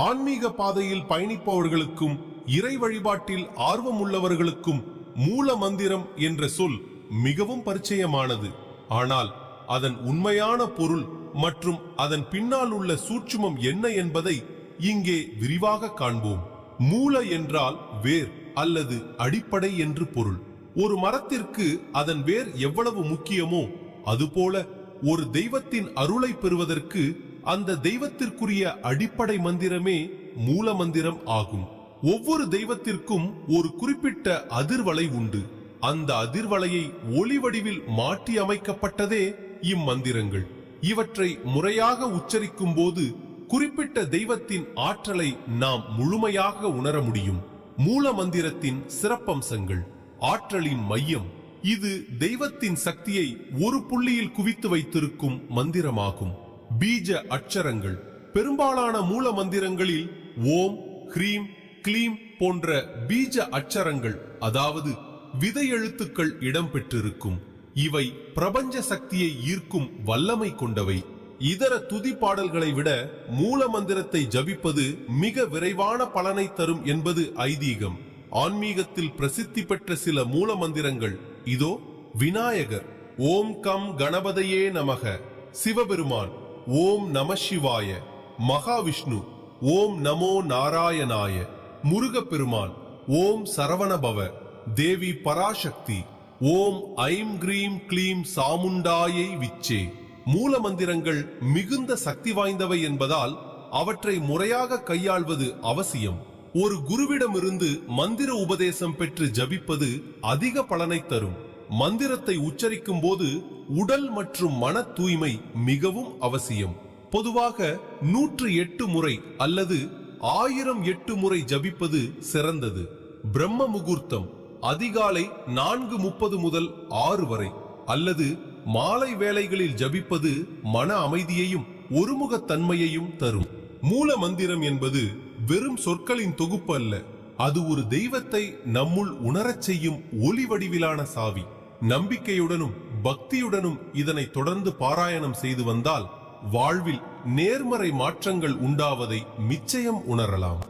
ஆன்மீக பாதையில் பயணிப்பவர்களுக்கும் இறை வழிபாட்டில் ஆர்வம் உள்ளவர்களுக்கும் மூல மந்திரம் என்ற சொல் மிகவும் பரிச்சயமானது. ஆனால் அதன் உண்மையான பொருள் மற்றும் அதன் பின்னால் உள்ள சூட்சுமம் என்ன என்பதை இங்கே விரிவாக காண்போம். மூல என்றால் வேர் அல்லது அடிப்படை என்று பொருள். ஒரு மரத்திற்கு அதன் வேர் எவ்வளவு முக்கியமோ அதுபோல ஒரு தெய்வத்தின் அருளை பெறுவதற்கு அந்த தெய்வத்திற்குரிய அடிப்படை மந்திரமே மூல மந்திரம் ஆகும். ஒவ்வொரு தெய்வத்திற்கும் ஒரு குறிப்பிட்ட அதிர்வலை உண்டு. அந்த அதிர்வலையை ஒளி வடிவில் மாற்றி அமைக்கப்பட்டதே இம்மந்திரங்கள். இவற்றை முறையாக உச்சரிக்கும் போது குறிப்பிட்ட தெய்வத்தின் ஆற்றலை நாம் முழுமையாக உணர முடியும். மூல மந்திரத்தின் சிறப்பம்சங்கள்: ஆற்றலின் மையம். இது தெய்வத்தின் சக்தியை ஒரு புள்ளியில் குவித்து வைத்திருக்கும் மந்திரமாகும். பீஜ அட்சரங்கள். பெரும்பாலான மூல மந்திரங்களில் ஓம், ஹ்ரீம், க்ளீம் போன்ற பீஜ அட்சரங்கள், அதாவது விதை எழுத்துக்கள் இடம்பெற்றிருக்கும். இவை பிரபஞ்ச சக்தியை ஈர்க்கும் வல்லமை கொண்டவை. இதர துதி பாடல்களை விட மூல மந்திரத்தை ஜபிப்பது மிக விரைவான பலனை தரும் என்பது ஐதீகம். ஆன்மீகத்தில் பிரசித்தி பெற்ற சில மூல மந்திரங்கள் இதோ. விநாயகர்: ஓம் கம் கணபதையே நமக. சிவபெருமான்: ஓம் நம சிவாய. மகாவிஷ்ணு: ஓம் நமோ நாராயணாய. முருகப்பெருமான்: ஓம் சரவணபவ. தேவி பராசக்தி: ஓம் ஐம் கிரீம் க்ளீம் சாமுண்டாயை விச்சே. மூல மந்திரங்கள் மிகுந்த சக்தி வாய்ந்தவை என்பதால் அவற்றை முறையாக கையாள்வது அவசியம். ஒரு குருவிடமிருந்து மந்திர உபதேசம் பெற்று ஜபிப்பது அதிக பலனை தரும். மந்திரத்தை உச்சரிக்கும் போது உடல் மற்றும் மன தூய்மை மிகவும் அவசியம். பொதுவாக 108 முறை அல்லது 1008 முறை ஜபிப்பது சிறந்தது. பிரம்ம முகூர்த்தம் அதிகாலை 4:30 முதல் 6 வரை அல்லது மாலை வேளைகளில் ஜபிப்பது மன அமைதியையும் ஒருமுகத்தன்மையையும் தரும். மூல மந்திரம் என்பது வெறும் சொற்களின் தொகுப்பு அல்ல. அது ஒரு தெய்வத்தை நம்முள் உணரச் செய்யும் ஒளி வடிவிலான சாவி. நம்பிக்கையுடனும் பக்தியுடனும் இதனை தொடர்ந்து பாராயணம் செய்து வந்தால் வாழ்வில் நேர்மறை மாற்றங்கள் உண்டாவதை நிச்சயம் உணரலாம்.